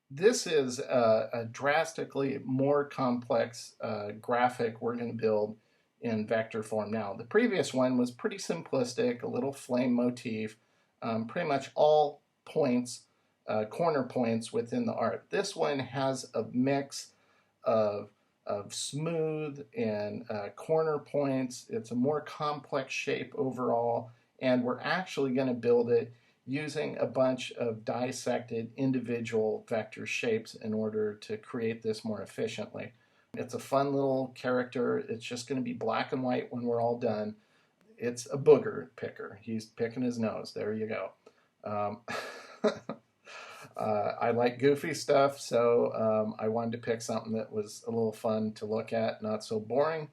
This is a drastically more complex graphic we're going to build in vector form now. The previous one was pretty simplistic, a little flame motif, pretty much all points, corner points within the art. This one has a mix of, of smooth and corner points. It's a more complex shape overall, and we're actually going to build it using a bunch of dissected individual vector shapes in order to create this more efficiently. It's a fun little character. It's just going to be black and white when we're all done. It's a booger picker. He's picking his nose. There you go. Um, I like goofy stuff, so I wanted to pick something that was a little fun to look at, not so boring,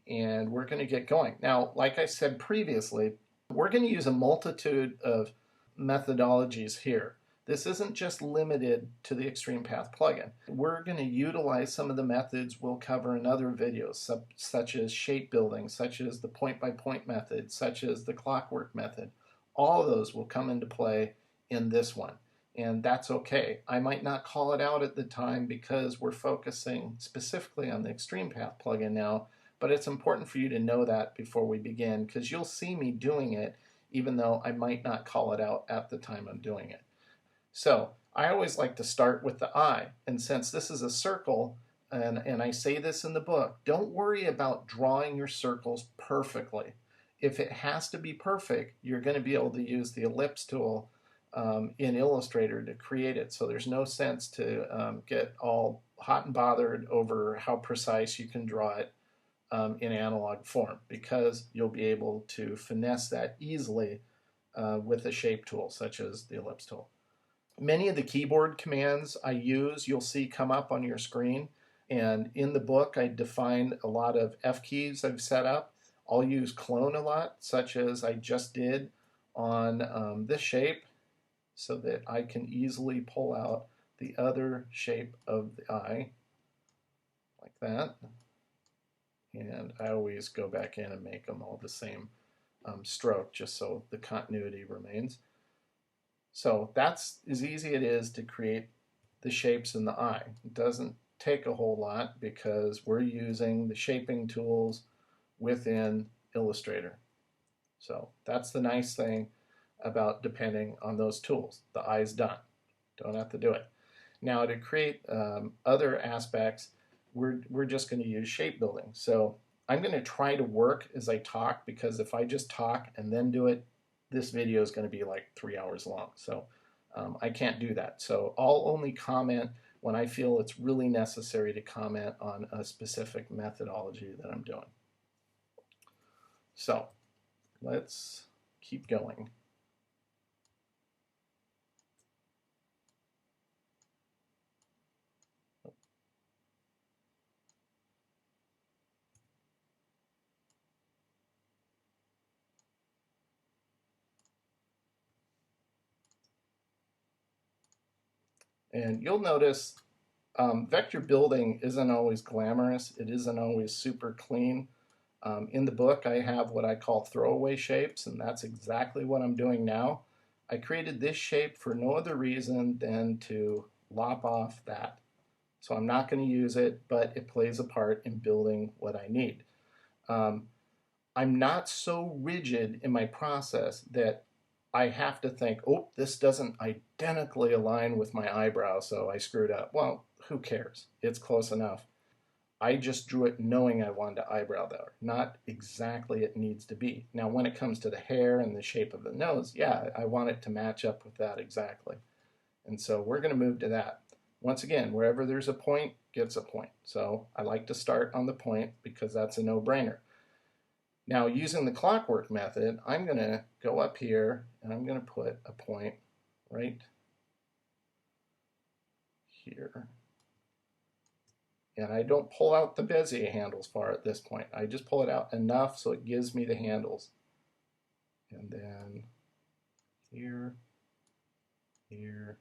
and we're going to get going. Now, like I said previously, we're going to use a multitude of methodologies here. This isn't just limited to the Extreme Path plugin. We're going to utilize some of the methods we'll cover in other videos, such as shape building, such as the point-by-point method, such as the clockwork method. All of those will come into play in this one, and that's okay. I might not call it out at the time because we're focusing specifically on the Extreme Path plugin now, but it's important for you to know that before we begin, because you'll see me doing it even though I might not call it out at the time I'm doing it. So I always like to start with the eye, and since this is a circle, and I say this in the book, don't worry about drawing your circles perfectly. If it has to be perfect, you're going to be able to use the ellipse tool in Illustrator to create it. So there's no sense to get all hot and bothered over how precise you can draw it in analog form, because you'll be able to finesse that easily with a shape tool such as the ellipse tool. Many of the keyboard commands I use you'll see come up on your screen, and in the book I define a lot of F keys I've set up. I'll use clone a lot, such as I just did on this shape, so that I can easily pull out the other shape of the eye like that. And I always go back in and make them all the same stroke, just so the continuity remains. So that's as easy it is to create the shapes in the eye. It doesn't take a whole lot because we're using the shaping tools within Illustrator. So that's the nice thing about depending on those tools. The eye's done. Don't have to do it. Now to create other aspects, we're just going to use shape building. So I'm going to try to work as I talk, because if I just talk and then do it, this video is going to be like 3 hours long. So I can't do that. So I'll only comment when I feel it's really necessary to comment on a specific methodology that I'm doing. So let's keep going. And you'll notice vector building isn't always glamorous. It isn't always super clean. In the book, I have what I call throwaway shapes, and that's exactly what I'm doing now. I created this shape for no other reason than to lop off that. So I'm not going to use it, but it plays a part in building what I need. Um, I'm not so rigid in my process that I have to think, oh, this doesn't identically align with my eyebrow, so I screwed up. Well, who cares? It's close enough. I just drew it knowing I wanted to eyebrow there, not exactly it needs to be. Now, when it comes to the hair and the shape of the nose, yeah, I want it to match up with that exactly. And so we're going to move to that. Once again, wherever there's a point, gets a point. So I like to start on the point because that's a no-brainer. Now, using the clockwork method, I'm going to go up here and I'm going to put a point right here. And I don't pull out the Bezier handles far at this point. I just pull it out enough so it gives me the handles. And then here, here,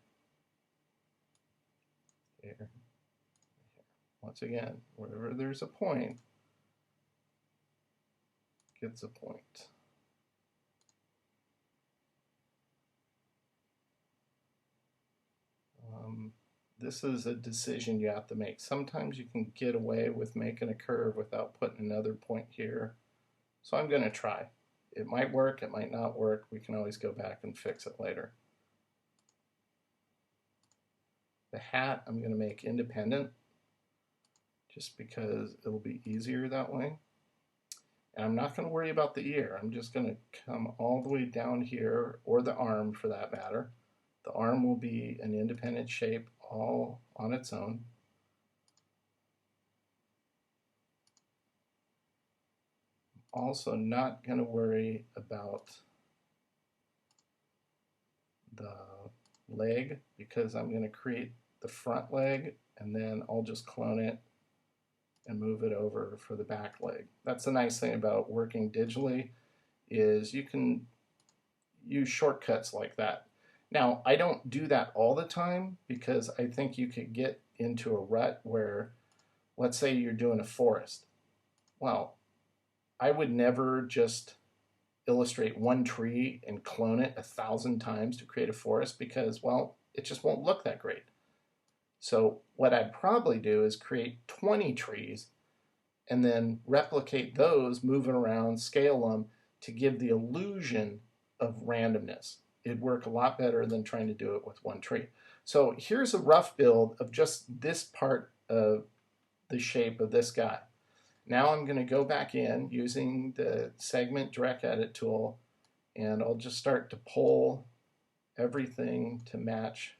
here. Once again, wherever there's a point, gets a point. this is a decision you have to make. Sometimes you can get away with making a curve without putting another point here. So I'm going to try. It might work, it might not work. We can always go back and fix it later. The hat I'm going to make independent just because it'll be easier that way. And I'm not going to worry about the ear. I'm just going to come all the way down here, or the arm for that matter. The arm will be an independent shape all on its own. Also not going to worry about the leg because I'm going to create the front leg and then I'll just clone it and move it over for the back leg. That's the nice thing about working digitally, is you can use shortcuts like that. Now, I don't do that all the time because I think you could get into a rut where, let's say you're doing a forest. Well, I would never just illustrate one tree and clone it 1,000 times to create a forest because, well, it just won't look that great. So what I'd probably do is create 20 trees and then replicate those, move it around, scale them to give the illusion of randomness. It'd work a lot better than trying to do it with one tree. So here's a rough build of just this part of the shape of this guy. Now I'm going to go back in using the segment direct edit tool, and I'll just start to pull everything to match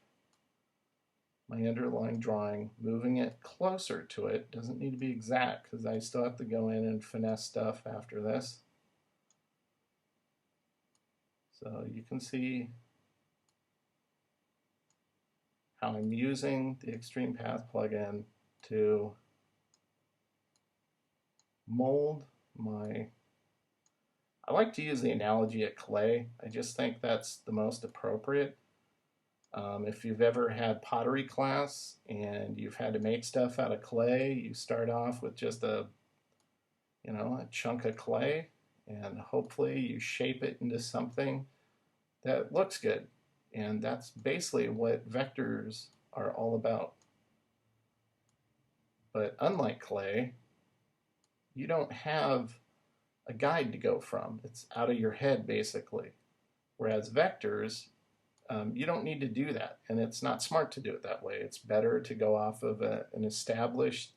my underlying drawing, moving it closer to it. Doesn't need to be exact because I still have to go in and finesse stuff after this. So you can see how I'm using the Extreme Path plugin to mold my, I like to use the analogy of clay. I just think that's the most appropriate. If you've ever had pottery class and you've had to make stuff out of clay, you start off with just a chunk of clay, and hopefully you shape it into something that looks good. And that's basically what vectors are all about. But unlike clay, you don't have a guide to go from. It's out of your head, basically. Whereas vectors, you don't need to do that, and it's not smart to do it that way. It's better to go off of an established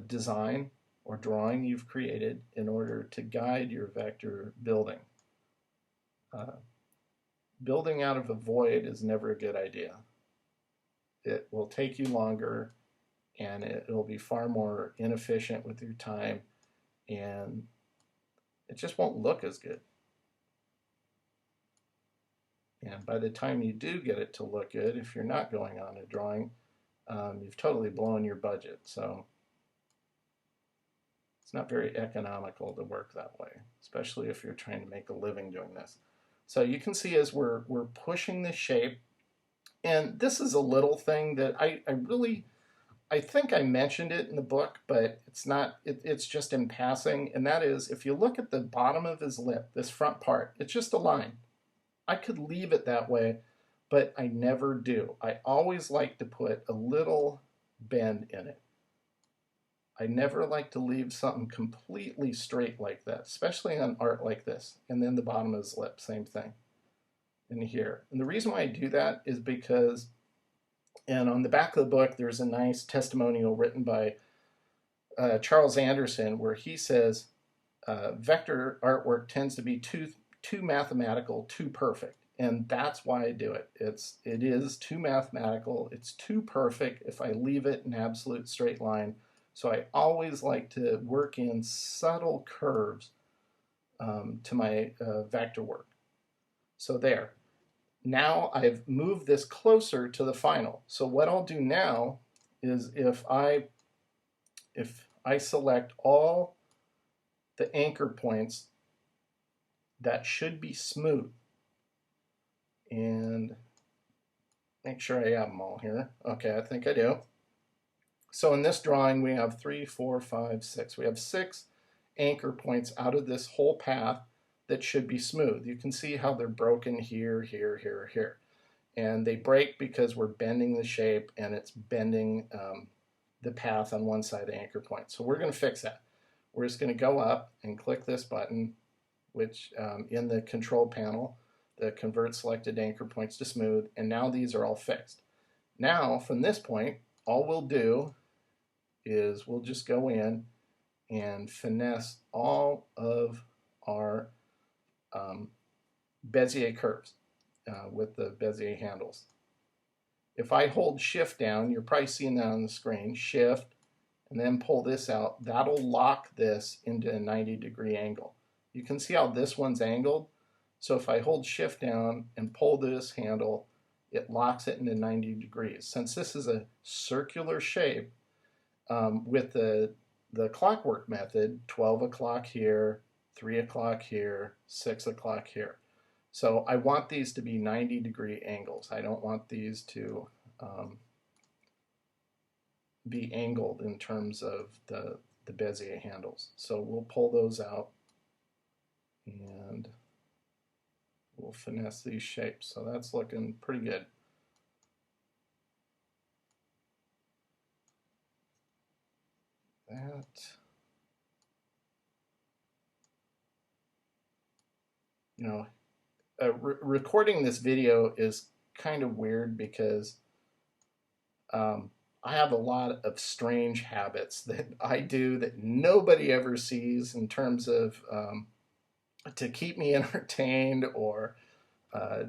design or drawing you've created in order to guide your vector building. Building out of a void is never a good idea. It will take you longer, and it'll be far more inefficient with your time, and it just won't look as good. And by the time you do get it to look good, if you're not going on a drawing, you've totally blown your budget. So it's not very economical to work that way, especially if you're trying to make a living doing this. So you can see as we're pushing this shape, and this is a little thing that I think I mentioned it in the book, but it's not, it's just in passing, and that is if you look at the bottom of his lip, this front part, it's just a line. I could leave it that way, but I never do. I always like to put a little bend in it. I never like to leave something completely straight like that, especially on art like this. And then the bottom of his lip, same thing. And here. And the reason why I do that is because, and on the back of the book, there's a nice testimonial written by Charles Anderson where he says vector artwork tends to be too mathematical, too perfect. And that's why I do it. It is too mathematical. It's too perfect if I leave it an absolute straight line. So I always like to work in subtle curves to my vector work. So there. Now I've moved this closer to the final. So what I'll do now is if I select all the anchor points that should be smooth, and make sure I have them all here. Okay, I think I do. So in this drawing, we have 3, 4, 5, 6. We have 6 anchor points out of this whole path that should be smooth. You can see how they're broken here, here, here, here. and they break because we're bending the shape and it's bending the path on one side of the anchor point. So we're going to fix that. We're just going to go up and click this button, which in the control panel, the convert selected anchor points to smooth, and now these are all fixed. Now from this point, all we'll do is we'll just go in and finesse all of our Bezier curves with the Bezier handles. If I hold shift down, you're probably seeing that on the screen, shift, and then pull this out, that'll lock this into a 90-degree angle. You can see how this one's angled. So if I hold shift down and pull this handle, it locks it into 90 degrees. Since this is a circular shape, with the clockwork method, 12 o'clock here, 3 o'clock here, 6 o'clock here. So I want these to be 90-degree angles. I don't want these to be angled in terms of the Bezier handles. So we'll pull those out and we'll finesse these shapes. So that's looking pretty good. You know, recording this video is kind of weird because I have a lot of strange habits that I do that nobody ever sees in terms of to keep me entertained or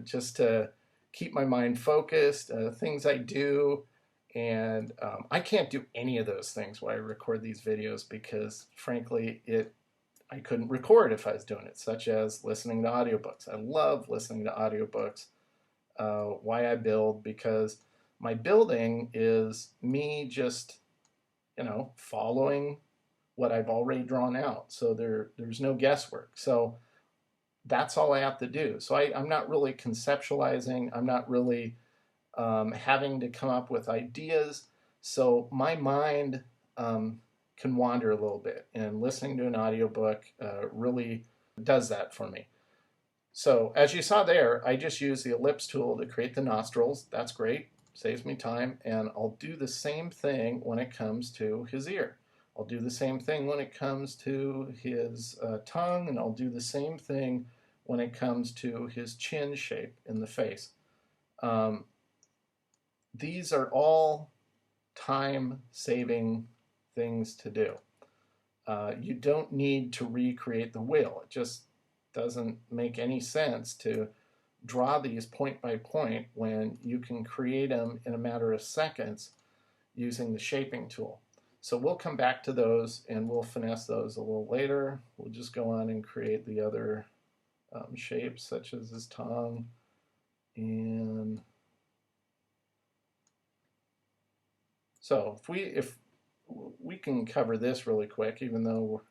just to keep my mind focused, things I do. And I can't do any of those things while I record these videos because, frankly, I couldn't record if I was doing it, such as listening to audiobooks. I love listening to audiobooks. Why I build, because my building is me just, following what I've already drawn out. So there's no guesswork. So that's all I have to do. So I'm not really conceptualizing. I'm not really having to come up with ideas. So my mind can wander a little bit, and listening to an audiobook really does that for me. So as you saw there, I just use the ellipse tool to create the nostrils. That's great, saves me time, and I'll do the same thing when it comes to his ear. I'll do the same thing when it comes to his tongue, and I'll do the same thing when it comes to his chin shape in the face. These are all time-saving things to do. You don't need to recreate the wheel. It just doesn't make any sense to draw these point by point when you can create them in a matter of seconds using the shaping tool. So we'll come back to those and we'll finesse those a little later. We'll just go on and create the other shapes, such as his tongue. And so if we can cover this really quick, even though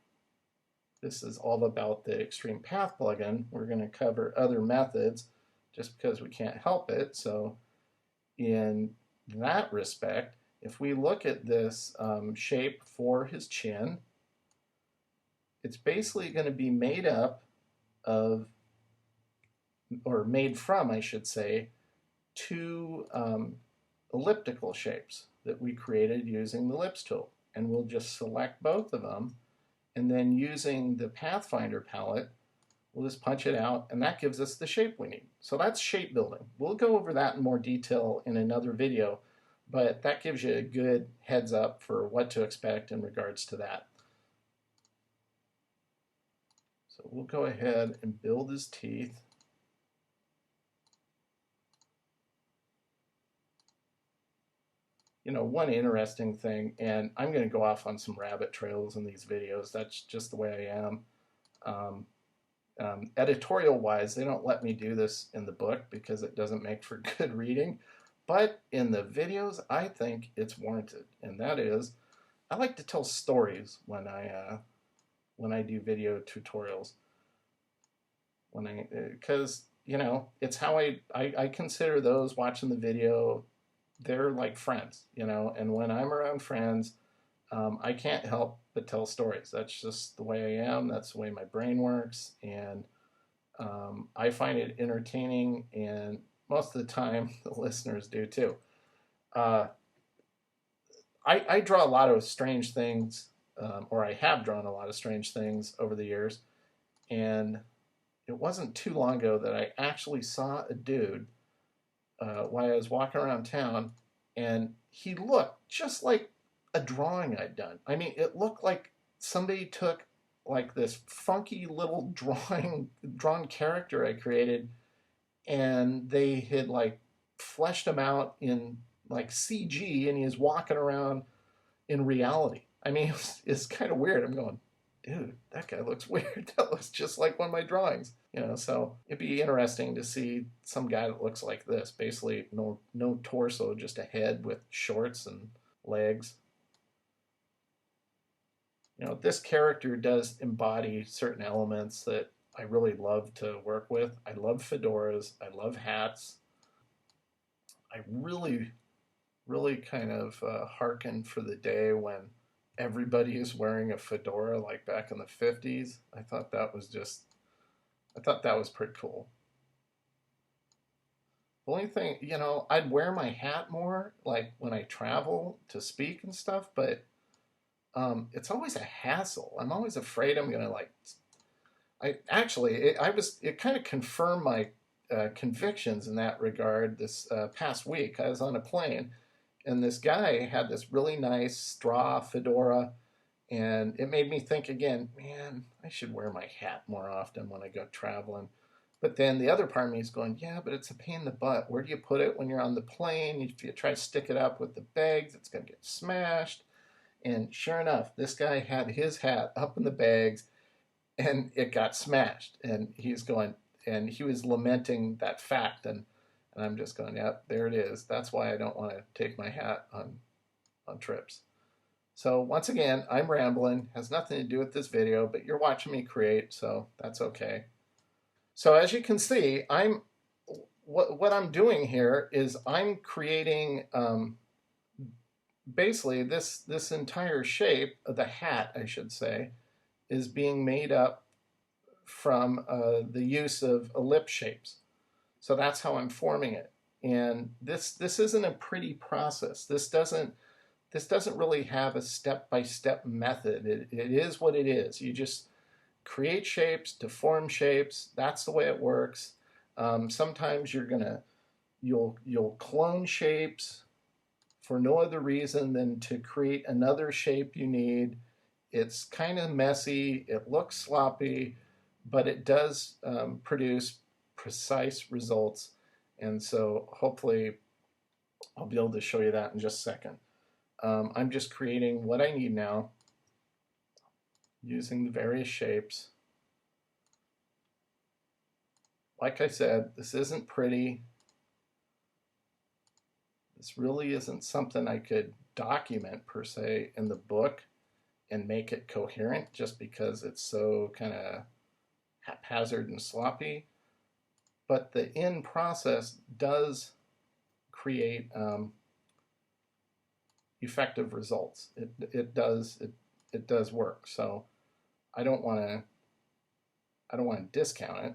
this is all about the Extreme Path plugin, we're going to cover other methods just because we can't help it. So in that respect, if we look at this shape for his chin, it's basically going to be made up of, or made from, I should say, two elliptical shapes that we created using the ellipse tool. And we'll just select both of them, and then using the Pathfinder palette, we'll just punch it out, and that gives us the shape we need. So that's shape building. We'll go over that in more detail in another video, but that gives you a good heads up for what to expect in regards to that. So we'll go ahead and build his teeth. One interesting thing, and I'm going to go off on some rabbit trails in these videos. That's just the way I am. Editorial-wise, they don't let me do this in the book because it doesn't make for good reading. But in the videos, I think it's warranted, and that is, I like to tell stories when I do video tutorials. Because it's how I consider those watching the video. They're like friends, and when I'm around friends, I can't help but tell stories. That's just the way I am. That's the way my brain works, and I find it entertaining, and most of the time the listeners do too. Uh, I draw a lot of strange things, or I have drawn a lot of strange things over the years. And it wasn't too long ago that I actually saw a dude while I was walking around town, and he looked just like a drawing I'd done. I mean, it looked like somebody took like this funky little drawn character I created, and they had like fleshed him out in like CG, and he was walking around in reality. I mean, it's kind of weird. I'm going, dude, that guy looks weird. That looks just like one of my drawings. So it'd be interesting to see some guy that looks like this. Basically, no torso, just a head with shorts and legs. This character does embody certain elements that I really love to work with. I love fedoras. I love hats. I really kind of hearken for the day when everybody is wearing a fedora like back in the 50s. I thought that was pretty cool. The only thing, I'd wear my hat more like when I travel to speak and stuff, but it's always a hassle. I'm always afraid I'm gonna like. It kind of confirmed my convictions in that regard. This past week, I was on a plane, and this guy had this really nice straw fedora, and it made me think again, man, I should wear my hat more often when I go traveling. But then the other part of me is going, yeah, but it's a pain in the butt. Where do you put it when you're on the plane? If you try to stick it up with the bags, it's going to get smashed. And sure enough, this guy had his hat up in the bags, and it got smashed. And he was lamenting that fact. And I'm just going, yep, there it is. That's why I don't want to take my hat on trips. So once again, I'm rambling. Has nothing to do with this video, but you're watching me create, so that's okay. So as you can see, what I'm doing here is I'm creating basically this entire shape of the hat, I should say, is being made up from the use of ellipse shapes. So that's how I'm forming it. And this isn't a pretty process. This doesn't really have a step-by-step method. It is what it is. You just create shapes to form shapes. That's the way it works. Sometimes you'll clone shapes for no other reason than to create another shape you need. It's kind of messy. It looks sloppy, but it does produce precise results. And so hopefully I'll be able to show you that in just a second. I'm just creating what I need now using the various shapes. Like I said, this isn't pretty. This really isn't something I could document per se in the book and make it coherent just because it's so kind of haphazard and sloppy. But the end process does create effective results. It does work. So I don't want to discount it.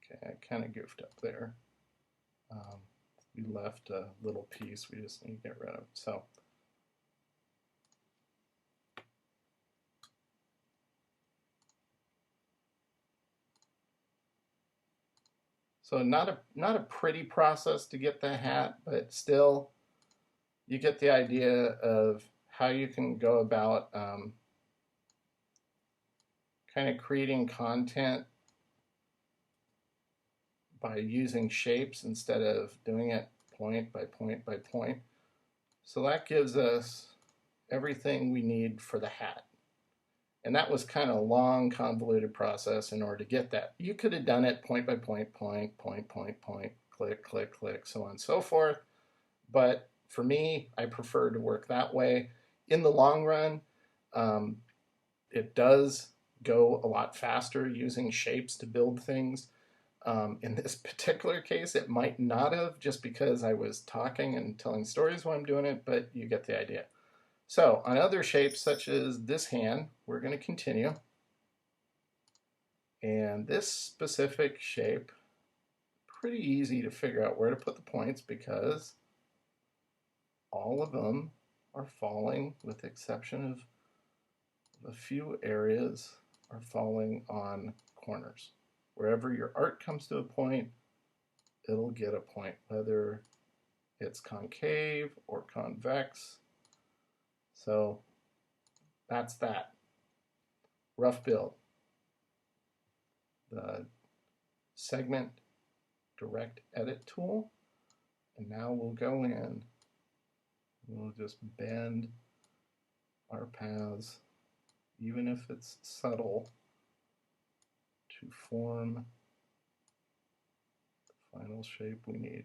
Okay, I kind of goofed up there. We left a little piece we just need to get rid of. So not a pretty process to get the hat, but still you get the idea of how you can go about kind of creating content by using shapes instead of doing it point by point by point. So that gives us everything we need for the hat. And that was kind of a long, convoluted process in order to get that. You could have done it point by point, point, click, click, click, so on and so forth. But for me, I prefer to work that way. In the long run, it does go a lot faster using shapes to build things. In this particular case, it might not have, just because I was talking and telling stories while I'm doing it, but you get the idea. So on other shapes, such as this hand, we're going to continue. And this specific shape, pretty easy to figure out where to put the points because all of them are falling, with the exception of a few areas, are falling on corners. Wherever your art comes to a point, it'll get a point, whether it's concave or convex. So that's that. Rough build. The segment direct edit tool. And now we'll go in, we'll just bend our paths, even if it's subtle, to form the final shape we need.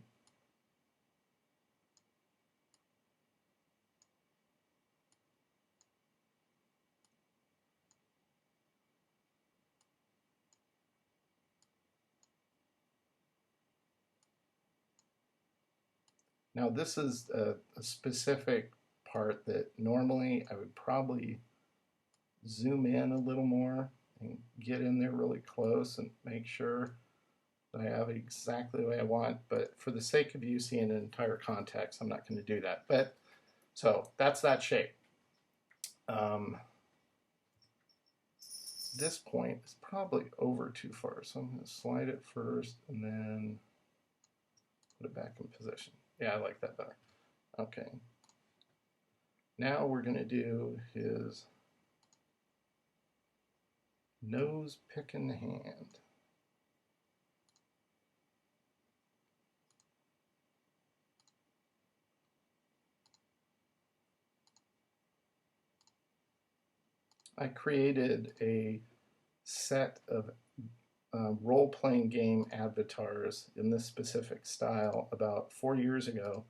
Now this is a specific part that normally I would probably zoom in a little more and get in there really close and make sure that I have it exactly the way I want, but for the sake of you seeing an entire context, I'm not going to do that. But so that's that shape. This point is probably over too far, so I'm going to slide it first and then put it back in position. Yeah, I like that better. Okay. Now we're going to do his nose picking hand. I created a set of role-playing game avatars in this specific style about 4 years ago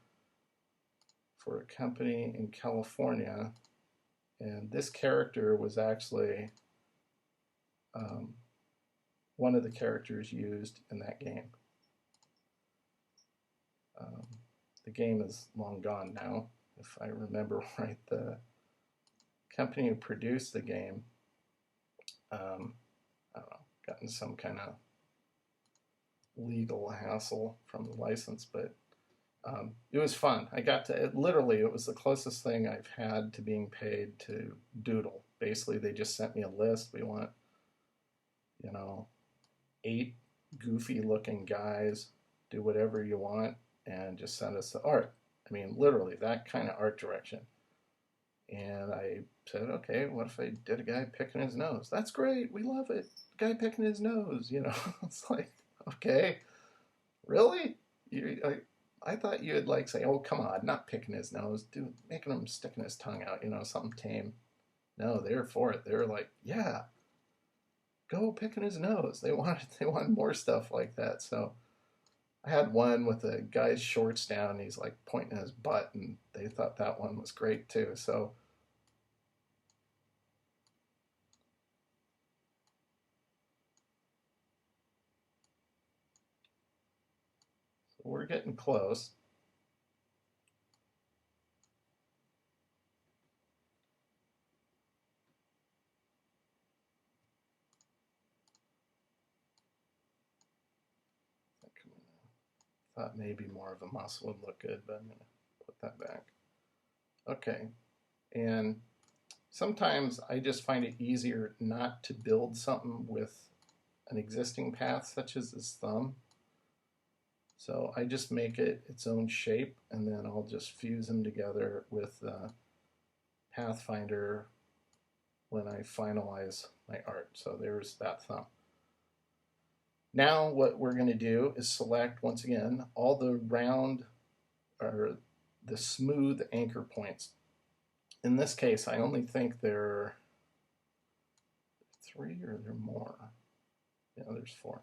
for a company in California, and this character was actually one of the characters used in that game. The game is long gone now, if I remember right. The company who produced the game, I don't know, got in some kind of legal hassle from the license, but it was fun. I got to, literally, it was the closest thing I've had to being paid to doodle. Basically, they just sent me a list. We want, 8 goofy looking guys, do whatever you want, and just send us the art. I mean, literally, that kind of art direction. And I said, okay, what if I did a guy picking his nose? That's great. We love it. Guy picking his nose, It's like, okay, really? I thought you would like say, oh, come on, not picking his nose, making him sticking his tongue out, something tame. No, they're for it. They're like, yeah, go picking his nose. They wanted more stuff like that. So I had one with a guy's shorts down. He's like pointing at his butt, and they thought that one was great too. So we're getting close. Thought maybe more of a muscle would look good, but I'm going to put that back. Okay, and sometimes I just find it easier not to build something with an existing path, such as this thumb. So I just make it its own shape, and then I'll just fuse them together with Pathfinder when I finalize my art. So there's that thumb. Now what we're going to do is select, once again, all the round or the smooth anchor points. In this case, I only think there are 3 or there are more. Yeah, there's 4.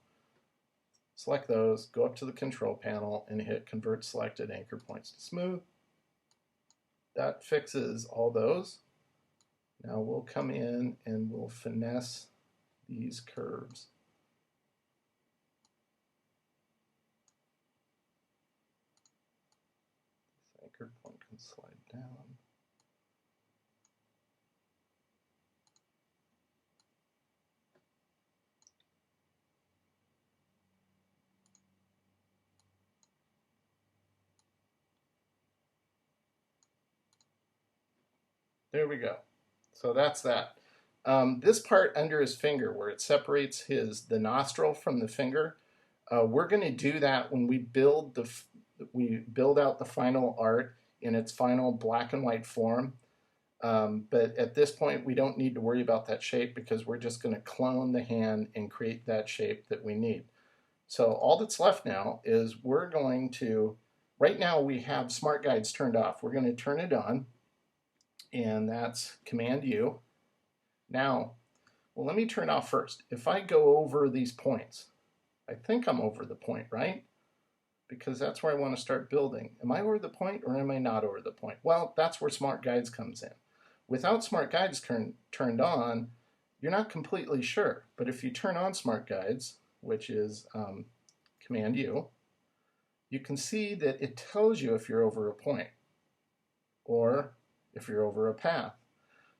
Select those, go up to the control panel and hit Convert Selected Anchor Points to Smooth. That fixes all those. Now we'll come in and we'll finesse these curves. anchor point can slide down. There we go. So that's that. This part under his finger where it separates the nostril from the finger, we're going to do that when we build out the final art in its final black and white form. But at this point, we don't need to worry about that shape because we're just going to clone the hand and create that shape that we need. So all that's left now is we're going to, right now we have Smart Guides turned off. We're going to turn it on, and that's Command U. Now, well, let me turn it off first. If I go over these points, I think I'm over the point, right? Because that's where I want to start building. Am I over the point or am I not over the point? Well, that's where Smart Guides comes in. Without Smart Guides turned on, you're not completely sure. But if you turn on Smart Guides, which is Command U, you can see that it tells you if you're over a point or if you're over a path.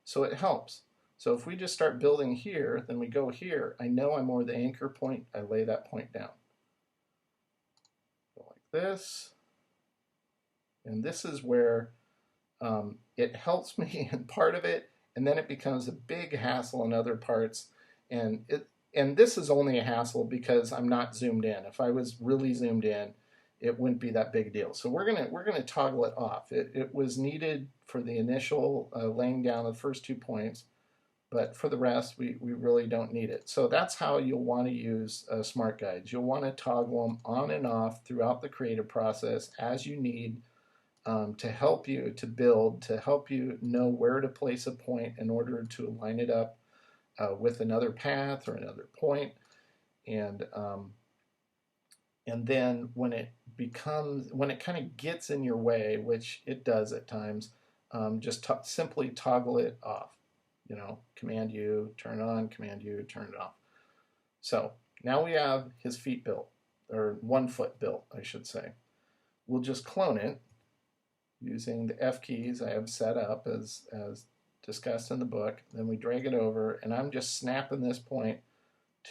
So it helps. So if we just start building here, then we go here, I know I'm over the anchor point, I lay that point down. Go like this. And this is where it helps me in part of it, and then it becomes a big hassle in other parts. And this is only a hassle because I'm not zoomed in. If I was really zoomed in, it wouldn't be that big a deal. So we're gonna toggle it off. It was needed for the initial laying down of the first 2 points, but for the rest, we really don't need it. So that's how you'll want to use Smart Guides. You'll want to toggle them on and off throughout the creative process as you need to help you to build, to help you know where to place a point in order to line it up with another path or another point. And then when it kind of gets in your way, which it does at times, just simply toggle it off. You know, Command U, turn it on, Command U, turn it off. So now we have his feet built, or 1 foot built, I should say. We'll just clone it using the F keys I have set up as discussed in the book. Then we drag it over, and I'm just snapping this point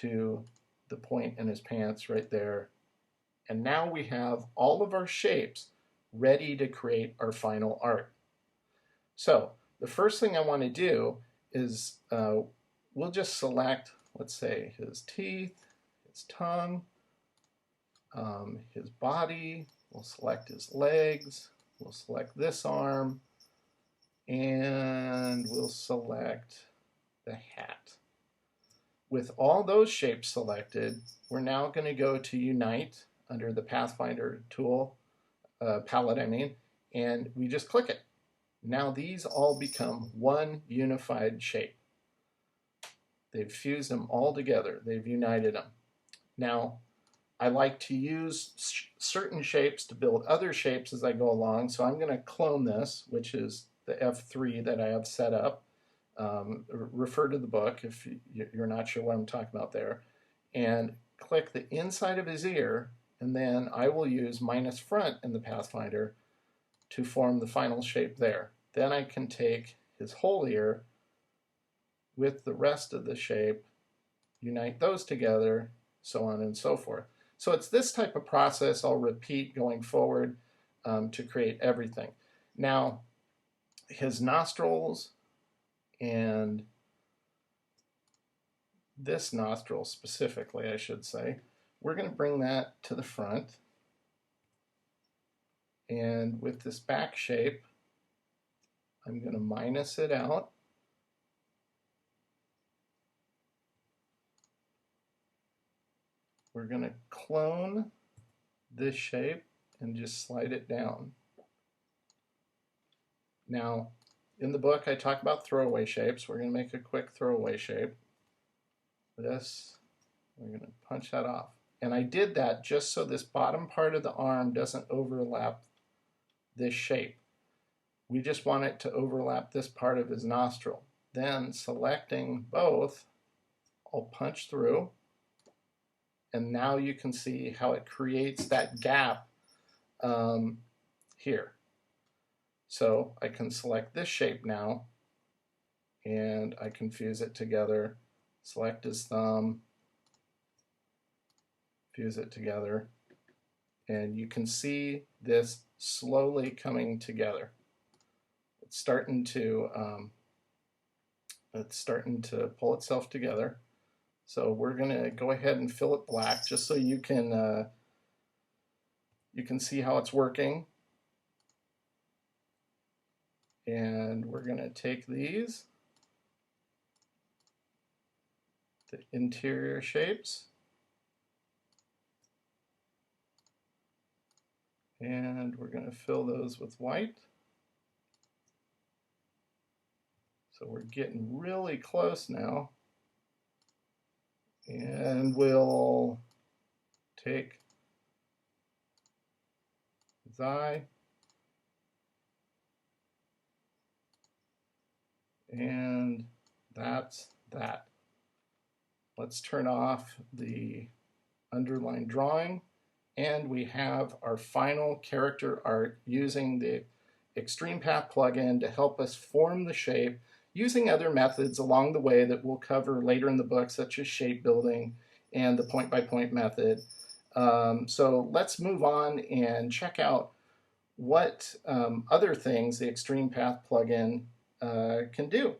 to the point in his pants right there. And now we have all of our shapes ready to create our final art. So the first thing I want to do is we'll just select, let's say, his teeth, his tongue, his body. We'll select his legs. We'll select this arm. And we'll select the hat. With all those shapes selected, we're now going to go to Unite under the Pathfinder tool, palette I mean, and we just click it. Now these all become one unified shape. They've fused them all together. They've united them. Now, I like to use certain shapes to build other shapes as I go along, so I'm going to clone this, which is the F3 that I have set up. Refer to the book if you're not sure what I'm talking about there. And click the inside of his ear, and then I will use minus front in the Pathfinder to form the final shape there. Then I can take his whole ear with the rest of the shape, unite those together, so on and so forth. So it's this type of process I'll repeat going forward to create everything. Now, his nostrils and this nostril specifically, I should say, we're going to bring that to the front. And with this back shape, I'm going to minus it out. We're going to clone this shape and just slide it down. Now, in the book, I talk about throwaway shapes. We're going to make a quick throwaway shape. This, we're going to punch that off. And I did that just so this bottom part of the arm doesn't overlap this shape. We just want it to overlap this part of his nostril. Then, selecting both, I'll punch through. And now you can see how it creates that gap here. So I can select this shape now, and I can fuse it together, select his thumb, fuse it together, and you can see this slowly coming together. It's starting to pull itself together. So we're going to go ahead and fill it black just so you can see how it's working. And we're going to take these, the interior shapes, and we're going to fill those with white. So we're getting really close now. And we'll take his eye and that's that. Let's turn off the underline drawing, and we have our final character art using the Extreme Path plugin to help us form the shape, using other methods along the way that we'll cover later in the book, such as shape building and the point-by-point method. So let's move on and check out what other things the Extreme Path plugin can do.